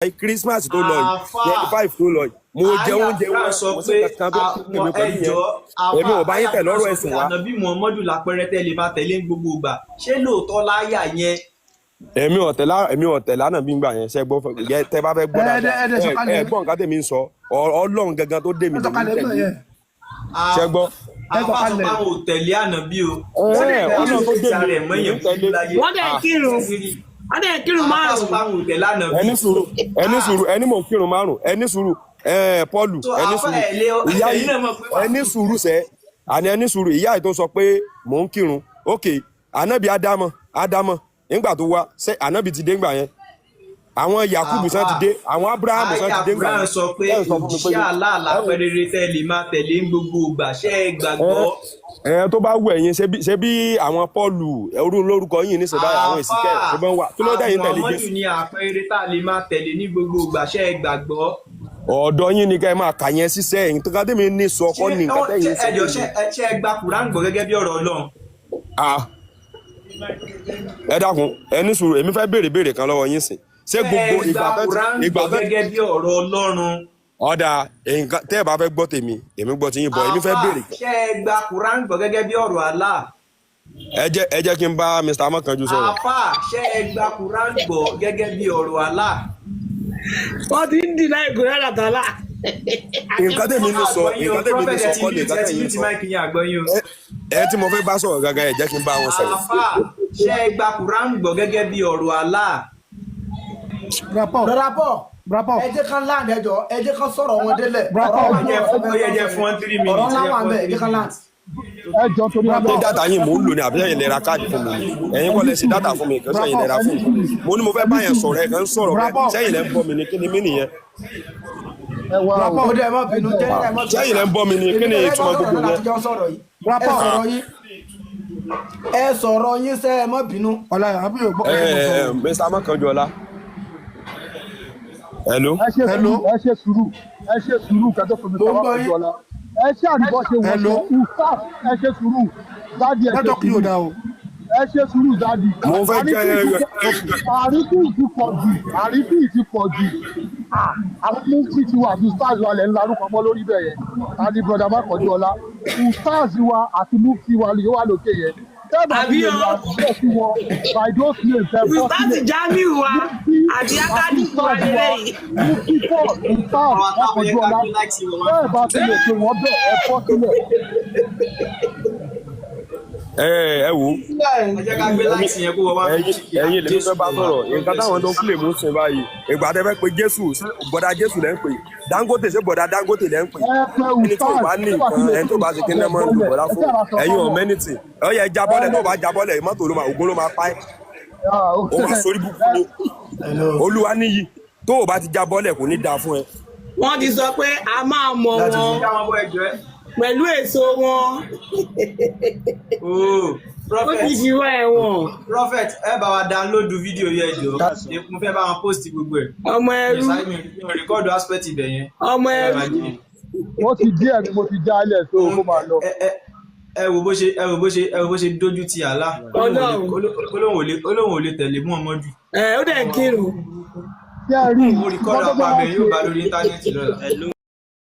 Christmas tó lọ yìí 25 tó lọ yìí mo jẹ oúnjẹ wọn sọ mo pé sì kankan tó kí mi pẹ̀lú yẹn èmi ò bá yín tẹ̀ lọ́rọ̀ ẹ̀sìn wa. Ànọbí Muhammadu lápẹẹrẹ tẹ́lẹ̀ máa tẹ̀lé gbogbo ìgbà ṣé lóòótọ́ láyà yẹn. èmi ò tẹ̀lé Ànọbí gbà yẹn ṣe gbọ́ tẹ bá fẹ́ gbọ́ dáadáa ẹ gbọ́ nǹkan tèmi ń sọ Ọlọ́run gangan tó dé mi tẹ̀lé ṣe gbọ́. Àfa sọ pé àwọn ò tẹ̀lé Ànọbí o. Ọlọ́run tó dé mi tẹ̀lé. wọ́n dẹ̀ kírun márùn-ún. ẹni mò ń kírun márùn-ún ẹni sùúrù Pọ́ọ̀lù ẹni sùúrù ìyá yìí ẹni sùúrù sẹ́ àní ẹni sùúrù ìyá yìí tó sọ pé mò ń kírun ókè Ànọbí Ádámọ̀ nígbà tó wá ṣe Ànọbí ti dé ńgbà yẹn àwọn Yakubu sàn ti dé àwọn Abrahamu sàn ti dé ńgbà yẹn. sọ pé òjíṣẹ́ aláàlá pẹrẹrẹ tẹ́lẹ̀ máa tẹ̀lé gbogbo ìgbà ṣé ẹ gbàgbọ́. tó bá wù ẹ̀yin ṣe bí àwọn Pọ́ọ̀lù orú lórúkọ yìí ní sèbáyà àwọn ìsìnkẹ́ ṣùgbọ́n wà kí ló dé yín tẹ̀lé Jésù. àwọn ọmọdé ní àpẹẹrẹ tá a lè máa tẹ̀lé ní gbogbo ìgbà ṣé ẹ gbàgbọ́. ọ̀dọ̀ yín ni ká ẹ máa kà yẹn ṣiṣẹ́ ẹ̀yin tó ká tẹ́mi ní sọ ọkọ ní nǹkan tẹ́yìn sí. ṣé ẹ gba Kùránì gbọ́ gẹ́gẹ́ bí ọ̀rọ̀ Ọlọ́run. ẹ dákun ẹni sùúrù èmi fẹ́ béèrè kan lọ́wọ́ yín sìn ṣé gbogbo ìgbà tó gẹ́gẹ́ bí ọ̀rọ̀ Ọlọ́run. ọ̀dà tẹ́ ẹ bá fẹ́ gbọ́ tèmi èmi gbọ́ ti yín bọ̀ èmi fẹ́ béèrè kan. ṣé ẹ gba Kùránì gbọ́ gẹ́gẹ́ bí ọ̀rọ̀ Allah. ẹ jẹ́ kí n bá Mr. Amokanju sọ̀rọ̀. àfà ṣé ẹ gba Kùránì gbọ́ gẹ́gẹ́ bí ọ̀rọ̀ Allah. wọ́n ti ń dìnnà ìkúrẹ́ àtàlà. nǹkan tèmi ní sọ kọ́ lè dákẹ́ yín sọ ẹ tí mo fẹ́ bá sọ̀rọ̀ gàgà ẹ jẹ́ kí n bá wọn sọ̀rọ̀. àfà ṣé ẹ gba Kùránì gbọ́ gẹ́gẹ́ bí ọ̀rọ̀ Allah. Brapọ̀ ẹ jẹ́ kan láàdì ẹjọ́ ẹ jẹ́ kan sọ̀rọ̀ wọn délẹ̀. ẹ jẹ́ fún 3 minutes. ọ̀rọ̀ ńlá wà ń bẹ̀ ẹ jẹ́ kan láàdì. ẹjọ́ torí ṣé dátà yín mò ń lò ní àbí ẹ̀yin lè ra káàdì fún mi ẹ̀yin kọ́ lẹ ṣe dátà fún mi kí ẹ̀yin lè ra fún mi mo ní mo fẹ́ bá yẹn sọ̀rọ̀ ẹ̀ kàn ń sọ̀rọ̀ sẹ́yìn lẹ́ ń bọ́ mi ní kí ni mí nìyẹn. Brapọ̀ ó dẹ̀ mọ́ bínú sẹ́yìn lẹ́ ń bọ́ mi ní kí ni ìtumọ̀ gbogbo yẹn. ẹ sọ̀rọ̀ yín sẹ́ ẹ mọ́ bínú. Mr. Amokanju ọlá. Hello. ẹ ṣe sùúrù kẹtọ fún mi sọ̀rọ̀ Amokanju ọlá ẹ ṣe àdìbò ṣe wọ́n ṣe ẹ ṣe sùúrù dáàdi ẹ ṣe sùúrù ẹ ṣe sùúrù dáàdi. mo fẹ́ jẹ́ àrífín ti pọ̀ jù àwọn mufti ti wà àti stars wa lẹ̀ ń larúkọ mọ́ lórí bẹ́ẹ̀ yẹn àti broda Amokanju ọlá stars wa àti mufti wa lè wà lókè yẹn. àbí o láti Jamiu wa àti akadi wa lélẹ́yìí. mufti pọ̀ stars Amokanju ọlá bẹ́ẹ̀ bá ti lè pè wọ́n bẹ́ẹ̀ ẹ fọ́ sílẹ̀. ẹ wo ẹ̀yin lè fẹ́ bá sọ̀rọ̀ nǹkan táwọn tó ń kílè mú sin báyìí ìgbà tẹ́ fẹ́ pe Jésù bọ̀dá Jésù lẹ́ ń pè Dangote ṣé bọ̀dá Dangote lẹ́ ń pè ẹni tó bá ní nǹkan ẹni tó bá ṣe kí ní ẹmọ ìlú bọ̀dá fún ẹ̀yin ọ̀mẹ́nìtì ọ̀yẹ jábọ́lẹ̀ tó bá jábọ́lẹ̀ mọ́tò ló máa ògbó ló máa pa ẹ́ ó máa sórí búkú ni Olúwa níyì tó o bá ti jábọ́lẹ̀ kò ní dáa fún ẹ. wọ́n ti sọ pé a máa mọ̀ wọn pẹ̀lú èso wọn. ó ti fi wá ẹ̀wọ̀n. Prophet ẹ bá wa download fídíò yẹn jọ mo fẹ́ bá wọn post gbogbo ẹ̀. ọmọ ẹrú rìkọ́dù aspect ibẹ̀ yẹn. ọmọ ẹrú. wọ́n ti díẹ̀ ni mo ti já ilẹ̀ tó kó máa lọ. ẹ wo bó ṣe dójú ti àlá. Ọlọ́run ò lè tẹ̀lé Muhammadu. ó dẹ̀ kírun. mo rìkọ́dù apá abẹ yóò bá lórí íńtánẹ́ẹ̀tì lọ́la.